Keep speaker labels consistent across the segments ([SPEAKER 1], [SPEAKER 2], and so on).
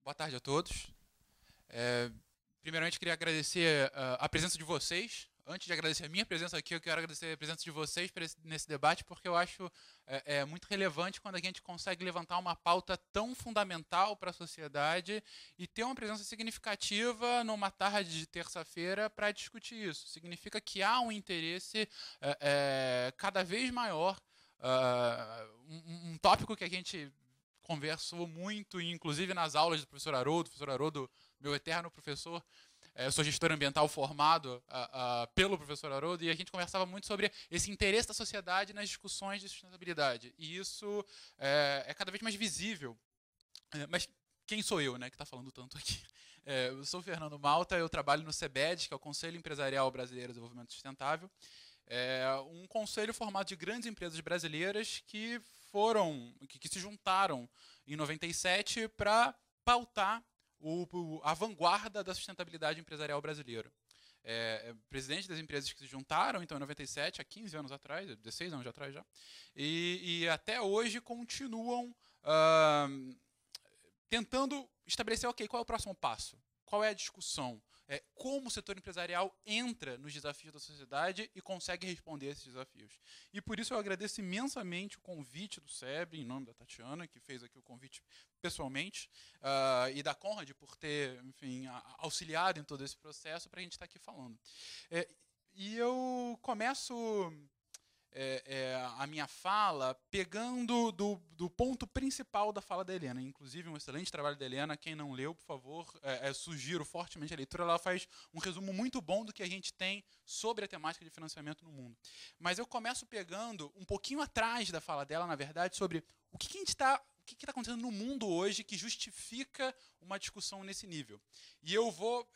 [SPEAKER 1] Boa tarde a todos. Primeiramente, queria agradecer a presença de vocês. Antes de agradecer a minha presença aqui, eu quero agradecer a presença de vocês nesse debate, porque eu acho muito relevante quando a gente consegue levantar uma pauta tão fundamental para a sociedade e ter uma presença significativa numa tarde de terça-feira para discutir isso. Significa que há um interesse cada vez maior, um tópico que a gente conversou muito, inclusive nas aulas do professor Haroldo, meu eterno professor. Eu sou gestor ambiental formado pelo professor Haroldo, e a gente conversava muito sobre esse interesse da sociedade nas discussões de sustentabilidade. E isso é cada vez mais visível. Mas quem sou eu, né, que está falando tanto aqui? Eu sou o Fernando Malta, eu trabalho no CEBED, que é o Conselho Empresarial Brasileiro de Desenvolvimento Sustentável. Um conselho formado de grandes empresas brasileiras que se juntaram em 97 para pautar a vanguarda da sustentabilidade empresarial brasileira. Presidente das empresas que se juntaram, então, em 97, há 15 anos atrás, 16 anos atrás já, e até hoje continuam tentando estabelecer, ok, qual é o próximo passo? Qual é a discussão? Como o setor empresarial entra nos desafios da sociedade e consegue responder a esses desafios. E por isso eu agradeço imensamente o convite do SEB, em nome da Tatiana, que fez aqui o convite pessoalmente, e da Conrad por ter, enfim, auxiliado em todo esse processo para a gente estar aqui falando. E eu começo a minha fala pegando do ponto principal da fala da Helena. Inclusive, um excelente trabalho da Helena. Quem não leu, por favor, sugiro fortemente a leitura. Ela faz um resumo muito bom do que a gente tem sobre a temática de financiamento no mundo. Mas eu começo pegando um pouquinho atrás da fala dela, na verdade, sobre o que está acontecendo no mundo hoje que justifica uma discussão nesse nível. E eu vou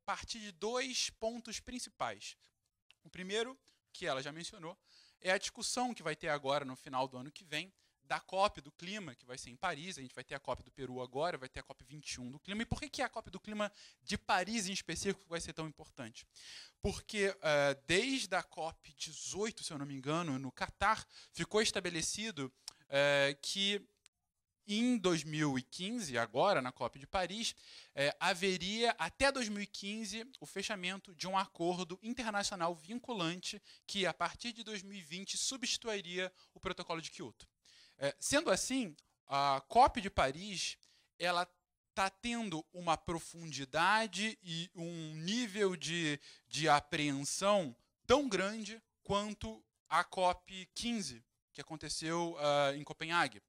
[SPEAKER 1] partir de dois pontos principais. O primeiro, que ela já mencionou, é a discussão que vai ter agora no final do ano que vem da COP do clima, que vai ser em Paris. A gente vai ter a COP do Peru agora, vai ter a COP 21 do clima. E por que a COP do clima de Paris em específico vai ser tão importante? Porque desde a COP 18, se eu não me engano, no Catar, ficou estabelecido que em 2015, agora na COP de Paris, haveria até 2015 o fechamento de um acordo internacional vinculante que, a partir de 2020, substituiria o Protocolo de Quioto. Sendo assim, a COP de Paris ela está tendo uma profundidade e um nível de apreensão tão grande quanto a COP 15, que aconteceu em Copenhague.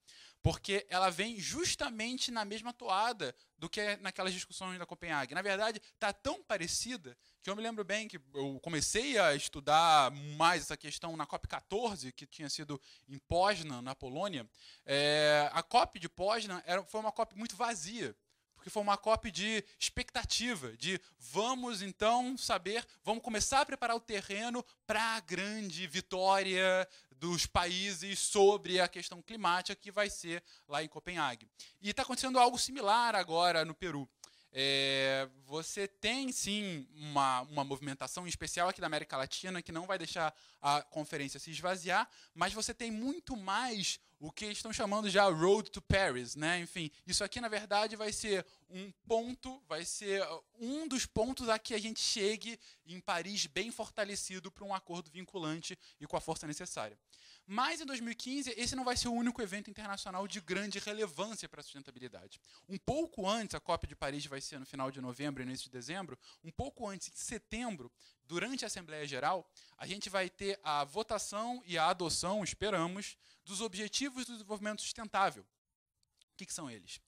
[SPEAKER 1] Porque ela vem justamente na mesma toada do que naquelas discussões da Copenhague. Na verdade, está tão parecida que eu me lembro bem que eu comecei a estudar mais essa questão na COP 14, que tinha sido em Poznan, na Polônia. A COP de Poznan foi uma COP muito vazia, porque foi uma COP de expectativa, de vamos então vamos começar a preparar o terreno para a grande vitória dos países sobre a questão climática que vai ser lá em Copenhague. E está acontecendo algo similar agora no Peru. Você tem, sim, uma movimentação especial aqui da América Latina que não vai deixar a conferência se esvaziar, mas você tem muito mais o que estão chamando já Road to Paris, né? Enfim, isso aqui, na verdade, vai ser um dos pontos a que a gente chegue em Paris bem fortalecido para um acordo vinculante e com a força necessária. Mas, em 2015, esse não vai ser o único evento internacional de grande relevância para a sustentabilidade. Um pouco antes, a COP de Paris vai ser no final de novembro e início de dezembro, um pouco antes, em setembro, durante a Assembleia Geral, a gente vai ter a votação e a adoção, esperamos, dos Objetivos do Desenvolvimento Sustentável. O que são eles?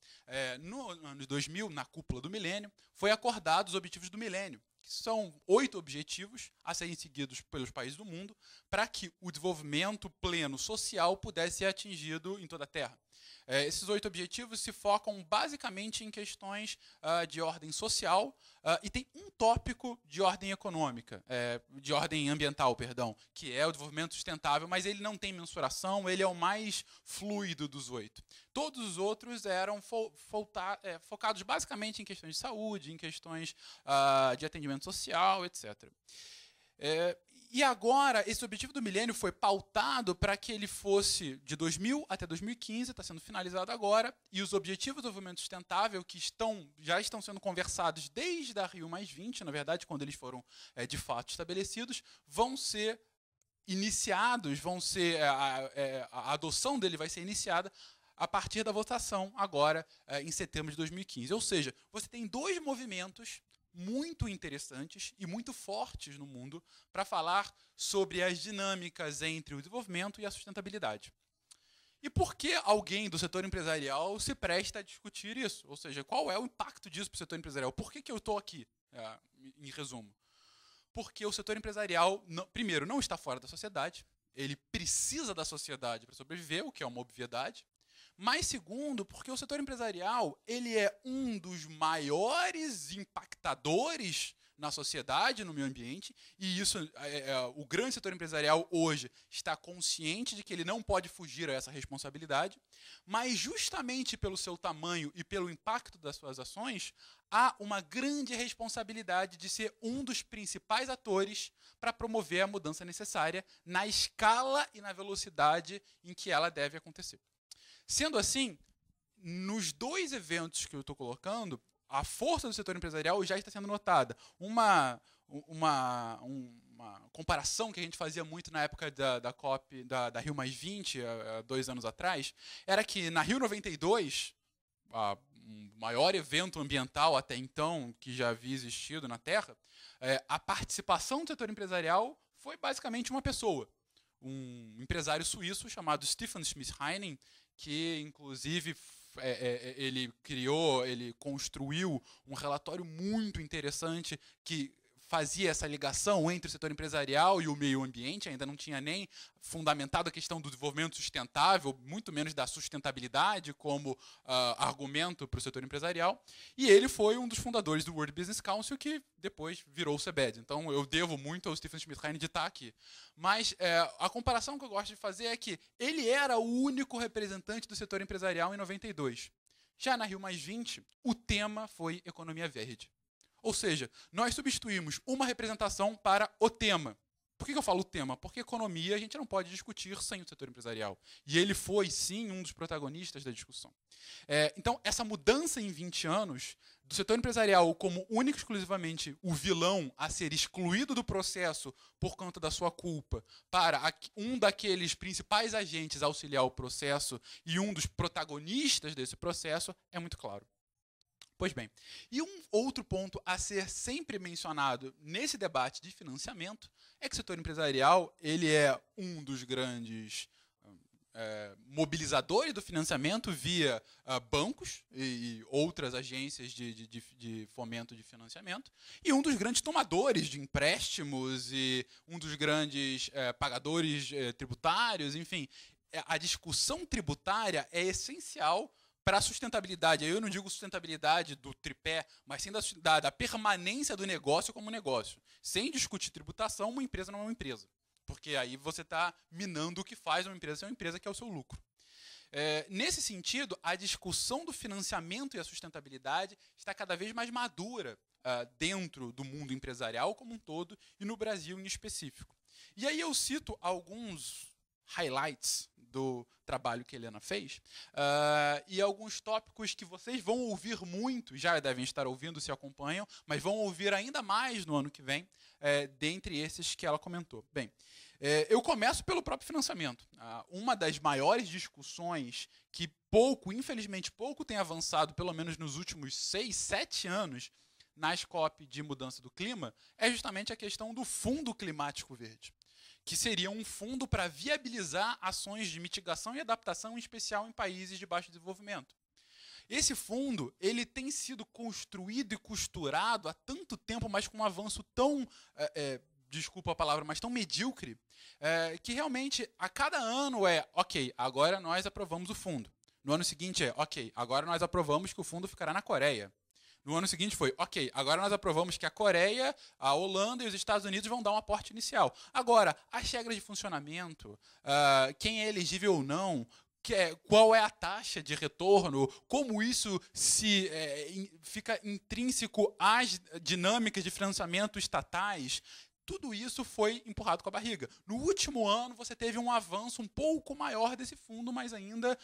[SPEAKER 1] No ano 2000, na cúpula do milênio, foi acordado os Objetivos do Milênio, que são 8 objetivos a serem seguidos pelos países do mundo para que o desenvolvimento pleno social pudesse ser atingido em toda a Terra. Esses 8 objetivos se focam basicamente em questões de ordem social e tem um tópico de ordem econômica, de ordem ambiental, perdão, que é o desenvolvimento sustentável, mas ele não tem mensuração, ele é o mais fluido dos 8. Todos os outros eram focados basicamente em questões de saúde, em questões de atendimento social, etc. E agora, esse objetivo do milênio foi pautado para que ele fosse de 2000 até 2015, está sendo finalizado agora, e os objetivos do desenvolvimento sustentável, que já estão sendo conversados desde a Rio+20, na verdade, quando eles foram de fato estabelecidos, vão ser iniciados, a adoção dele vai ser iniciada a partir da votação agora em setembro de 2015. Ou seja, você tem dois movimentos muito interessantes e muito fortes no mundo para falar sobre as dinâmicas entre o desenvolvimento e a sustentabilidade. E por que alguém do setor empresarial se presta a discutir isso? Ou seja, qual é o impacto disso para o setor empresarial? Por que eu estou aqui, em resumo? Porque o setor empresarial, primeiro, não está fora da sociedade, ele precisa da sociedade para sobreviver, o que é uma obviedade. Mas, segundo, porque o setor empresarial ele é um dos maiores impactadores na sociedade, no meio ambiente, e isso, o grande setor empresarial hoje está consciente de que ele não pode fugir a essa responsabilidade, mas justamente pelo seu tamanho e pelo impacto das suas ações, há uma grande responsabilidade de ser um dos principais atores para promover a mudança necessária na escala e na velocidade em que ela deve acontecer. Sendo assim, nos dois eventos que eu estou colocando, a força do setor empresarial já está sendo notada. Uma comparação que a gente fazia muito na época da COP, da Rio+20, há 2 anos atrás, era que na Rio 92, o maior evento ambiental até então que já havia existido na Terra, a participação do setor empresarial foi basicamente uma pessoa. Um empresário suíço chamado Stefan Schmidt-Heinen, que inclusive ele construiu um relatório muito interessante que fazia essa ligação entre o setor empresarial e o meio ambiente, ainda não tinha nem fundamentado a questão do desenvolvimento sustentável, muito menos da sustentabilidade como argumento para o setor empresarial, e ele foi um dos fundadores do World Business Council, que depois virou o CBED. Então eu devo muito ao Stefan Schmidt-Heinen de estar aqui. Mas a comparação que eu gosto de fazer é que ele era o único representante do setor empresarial em 92. Já na Rio+20, o tema foi economia verde. Ou seja, nós substituímos uma representação para o tema. Por que eu falo tema? Porque economia a gente não pode discutir sem o setor empresarial. E ele foi, sim, um dos protagonistas da discussão. Então, essa mudança em 20 anos, do setor empresarial como único e exclusivamente o vilão a ser excluído do processo por conta da sua culpa, para um daqueles principais agentes a auxiliar o processo e um dos protagonistas desse processo, é muito claro. Pois bem, e um outro ponto a ser sempre mencionado nesse debate de financiamento é que o setor empresarial ele é um dos grandes mobilizadores do financiamento via bancos e outras agências de fomento de financiamento, e um dos grandes tomadores de empréstimos e um dos grandes pagadores tributários, enfim. A discussão tributária é essencial para a sustentabilidade. Aí eu não digo sustentabilidade do tripé, mas sim da permanência do negócio como negócio. Sem discutir tributação, uma empresa não é uma empresa. Porque aí você está minando o que faz uma empresa ser uma empresa, que é o seu lucro. Nesse sentido, a discussão do financiamento e a sustentabilidade está cada vez mais madura dentro do mundo empresarial como um todo e no Brasil em específico. E aí eu cito alguns highlights do trabalho que a Helena fez, e alguns tópicos que vocês vão ouvir muito, já devem estar ouvindo se acompanham, mas vão ouvir ainda mais no ano que vem, dentre esses que ela comentou. Bem, eu começo pelo próprio financiamento. Uma das maiores discussões que infelizmente pouco tem avançado, pelo menos nos últimos 6, 7 anos, nas COP de mudança do clima, é justamente a questão do Fundo Climático Verde, que seria um fundo para viabilizar ações de mitigação e adaptação, em especial em países de baixo desenvolvimento. Esse fundo ele tem sido construído e costurado há tanto tempo, mas com um avanço tão, desculpa a palavra, mas tão medíocre, que realmente a cada ano ok, agora nós aprovamos o fundo. No ano seguinte ok, agora nós aprovamos que o fundo ficará na Coreia. No ano seguinte foi, ok, agora nós aprovamos que a Coreia, a Holanda e os Estados Unidos vão dar um aporte inicial. Agora, as regras de funcionamento, quem é elegível ou não, qual é a taxa de retorno, como isso fica intrínseco às dinâmicas de financiamento estatais, tudo isso foi empurrado com a barriga. No último ano, você teve um avanço um pouco maior desse fundo, mas ainda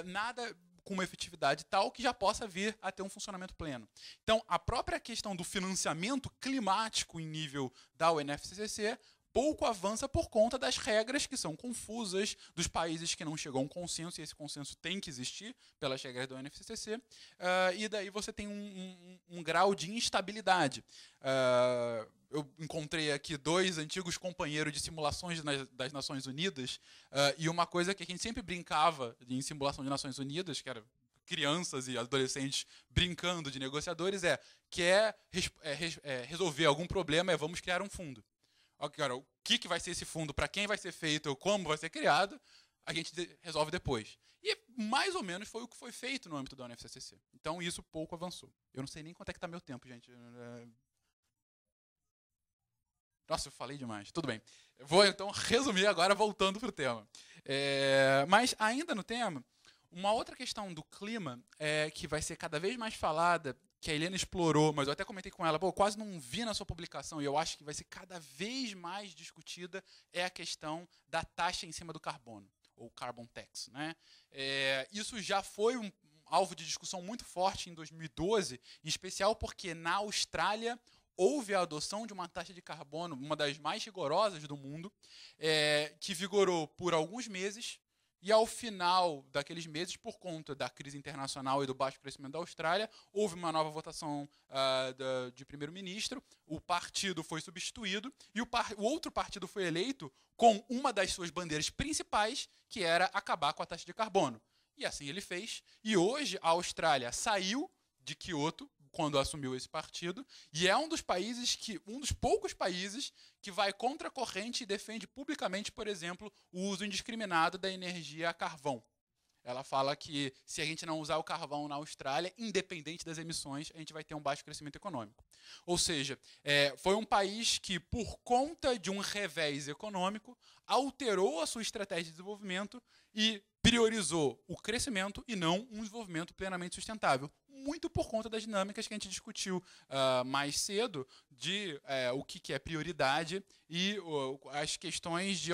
[SPEAKER 1] nada com uma efetividade tal que já possa vir a ter um funcionamento pleno. Então, a própria questão do financiamento climático em nível da UNFCCC pouco avança por conta das regras que são confusas, dos países que não chegam a um consenso, e esse consenso tem que existir pelas regras da UNFCCC, e daí você tem um grau de instabilidade. Eu encontrei aqui 2 antigos companheiros de simulações das Nações Unidas, e uma coisa que a gente sempre brincava em simulação de Nações Unidas, que era crianças e adolescentes brincando de negociadores, quer resolver algum problema, vamos criar um fundo. Agora, o que vai ser esse fundo, para quem vai ser feito, como vai ser criado, a gente resolve depois. E mais ou menos foi o que foi feito no âmbito da UNFCCC. Então, isso pouco avançou. Eu não sei nem quanto é que está meu tempo, gente. Nossa, eu falei demais. Tudo bem. Eu vou, então, resumir agora, voltando para o tema. Mas, ainda no tema, uma outra questão do clima que vai ser cada vez mais falada, que a Helena explorou, mas eu até comentei com ela, quase não vi na sua publicação, e eu acho que vai ser cada vez mais discutida, é a questão da taxa em cima do carbono, ou carbon tax. Né? Isso já foi um alvo de discussão muito forte em 2012, em especial porque na Austrália houve a adoção de uma taxa de carbono, uma das mais rigorosas do mundo, que vigorou por alguns meses, e ao final daqueles meses, por conta da crise internacional e do baixo crescimento da Austrália, houve uma nova votação de primeiro-ministro, o partido foi substituído e o outro partido foi eleito com uma das suas bandeiras principais, que era acabar com a taxa de carbono. E assim ele fez. E hoje a Austrália saiu de Kyoto, quando assumiu esse partido, e é um dos poucos países que vai contra a corrente e defende publicamente, por exemplo, o uso indiscriminado da energia a carvão. Ela fala que se a gente não usar o carvão na Austrália, independente das emissões, a gente vai ter um baixo crescimento econômico. Ou seja, foi um país que, por conta de um revés econômico, alterou a sua estratégia de desenvolvimento e priorizou o crescimento e não um desenvolvimento plenamente sustentável. Muito por conta das dinâmicas que a gente discutiu mais cedo, de o que é prioridade e as questões de,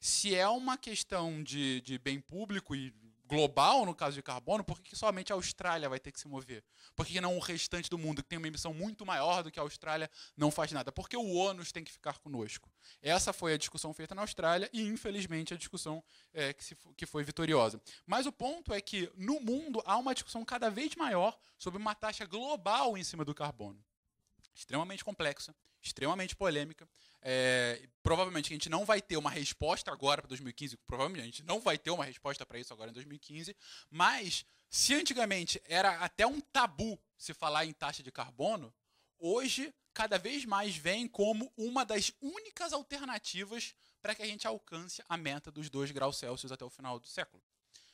[SPEAKER 1] se é uma questão de bem público e global, no caso de carbono, por que somente a Austrália vai ter que se mover? Por que não o restante do mundo, que tem uma emissão muito maior do que a Austrália, não faz nada? Por que o ônus tem que ficar conosco? Essa foi a discussão feita na Austrália e, infelizmente, a discussão que foi vitoriosa. Mas o ponto é que, no mundo, há uma discussão cada vez maior sobre uma taxa global em cima do carbono. Extremamente complexa, extremamente polêmica. Provavelmente a gente não vai ter uma resposta agora para 2015, provavelmente a gente não vai ter uma resposta para isso agora em 2015, mas se antigamente era até um tabu se falar em taxa de carbono, hoje cada vez mais vem como uma das únicas alternativas para que a gente alcance a meta dos 2 graus Celsius até o final do século.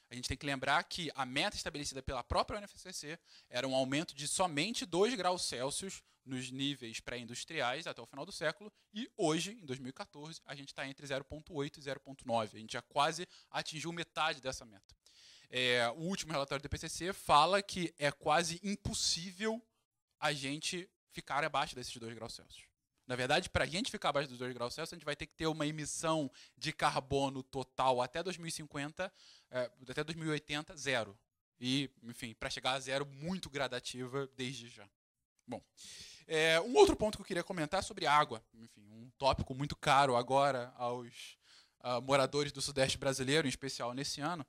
[SPEAKER 1] A gente tem que lembrar que a meta estabelecida pela própria UNFCCC era um aumento de somente 2 graus Celsius nos níveis pré-industriais até o final do século, e hoje, em 2014, a gente está entre 0,8 e 0,9. A gente já quase atingiu metade dessa meta. O último relatório do IPCC fala que é quase impossível a gente ficar abaixo desses 2 graus Celsius. Na verdade, para a gente ficar abaixo dos 2 graus Celsius, a gente vai ter que ter uma emissão de carbono total até 2050, até 2080, zero. E, enfim, para chegar a zero, muito gradativa desde já. Bom, um outro ponto que eu queria comentar é sobre água. Enfim, um tópico muito caro agora aos moradores do Sudeste brasileiro, em especial nesse ano.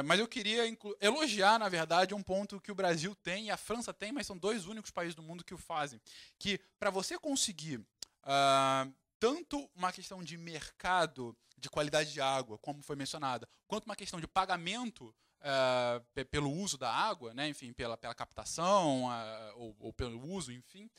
[SPEAKER 1] Mas eu queria elogiar, na verdade, um ponto que o Brasil tem e a França tem, mas são 2 únicos países do mundo que o fazem. Que, para você conseguir tanto uma questão de mercado de qualidade de água, como foi mencionada, quanto uma questão de pagamento pelo uso da água, né, enfim, pela captação ou pelo uso, enfim,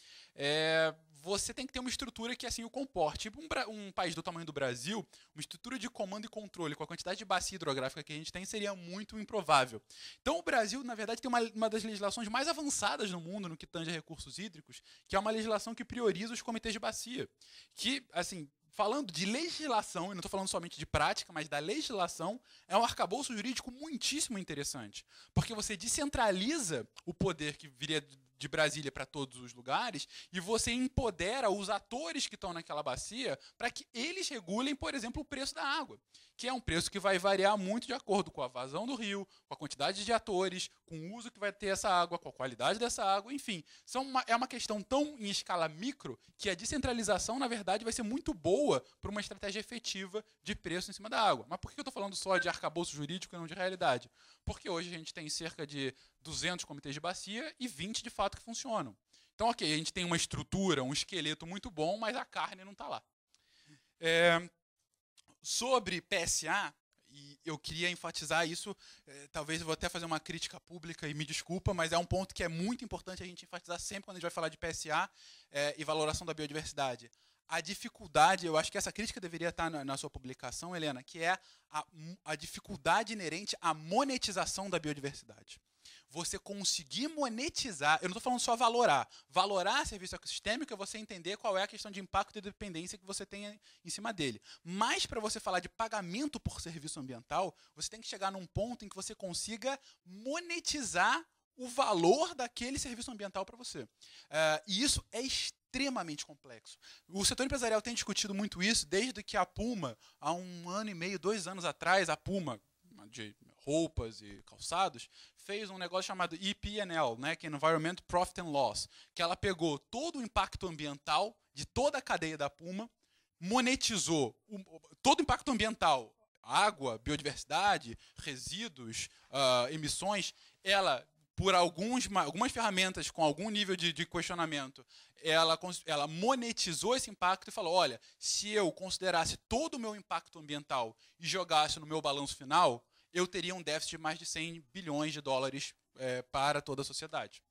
[SPEAKER 1] você tem que ter uma estrutura que assim o comporte. Tipo um país do tamanho do Brasil, uma estrutura de comando e controle com a quantidade de bacia hidrográfica que a gente tem seria muito improvável. Então o Brasil, na verdade, tem uma das legislações mais avançadas no mundo no que tange a recursos hídricos, que é uma legislação que prioriza os comitês de bacia. Que, assim, falando de legislação, e não estou falando somente de prática, mas da legislação, é um arcabouço jurídico muitíssimo interessante. Porque você descentraliza o poder que viria de Brasília para todos os lugares, e você empodera os atores que estão naquela bacia para que eles regulem, por exemplo, o preço da água, que é um preço que vai variar muito de acordo com a vazão do rio, com a quantidade de atores, com o uso que vai ter essa água, com a qualidade dessa água, enfim. É uma questão tão em escala micro que a descentralização, na verdade, vai ser muito boa para uma estratégia efetiva de preço em cima da água. Mas por que eu estou falando só de arcabouço jurídico e não de realidade? Porque hoje a gente tem cerca de 200 comitês de bacia e 20 de fato que funcionam. Então, ok, a gente tem uma estrutura, um esqueleto muito bom, mas a carne não está lá. Sobre PSA, e eu queria enfatizar isso, talvez eu vou até fazer uma crítica pública e me desculpa, mas é um ponto que é muito importante a gente enfatizar sempre quando a gente vai falar de PSA e valoração da biodiversidade. A dificuldade, eu acho que essa crítica deveria estar na sua publicação, Helena, que é a dificuldade inerente à monetização da biodiversidade. Você conseguir monetizar, eu não estou falando só valorar. Valorar serviço ecossistêmico é você entender qual é a questão de impacto e dependência que você tem em cima dele. Mas para você falar de pagamento por serviço ambiental, você tem que chegar num ponto em que você consiga monetizar o valor daquele serviço ambiental para você. E isso é extremamente complexo. O setor empresarial tem discutido muito isso desde que a Puma, há 1 ano e meio, 2 anos atrás, a Puma, de roupas e calçados, fez um negócio chamado EPNL, né, que é Environment Profit and Loss, que ela pegou todo o impacto ambiental de toda a cadeia da Puma, monetizou todo o impacto ambiental, água, biodiversidade, resíduos, emissões, ela, por algumas ferramentas com algum nível de questionamento, ela monetizou esse impacto e falou, olha, se eu considerasse todo o meu impacto ambiental e jogasse no meu balanço final, eu teria um déficit de mais de 100 bilhões de dólares para toda a sociedade.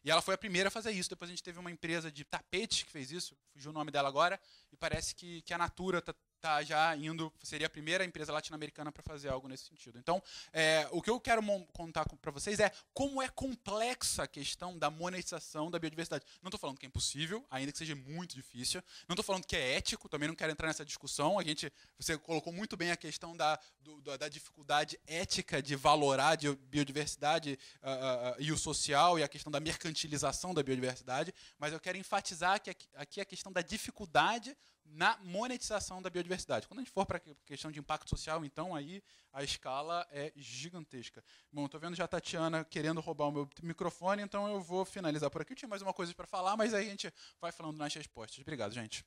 [SPEAKER 1] E ela foi a primeira a fazer isso. Depois a gente teve uma empresa de tapetes que fez isso, fugiu o nome dela agora, e parece que a Natura está já indo, seria a primeira empresa latino-americana para fazer algo nesse sentido. Então, o que eu quero contar para vocês é como é complexa a questão da monetização da biodiversidade. Não estou falando que é impossível, ainda que seja muito difícil. Não estou falando que é ético, também não quero entrar nessa discussão. Você colocou muito bem a questão da dificuldade ética de valorar a biodiversidade e o social e a questão da mercantilização da biodiversidade, mas eu quero enfatizar que aqui a questão da dificuldade na monetização da biodiversidade. Quando a gente for para a questão de impacto social, então aí a escala é gigantesca. Bom, estou vendo já a Tatiana querendo roubar o meu microfone, então eu vou finalizar por aqui. Eu tinha mais uma coisa para falar, mas aí a gente vai falando nas respostas. Obrigado, gente.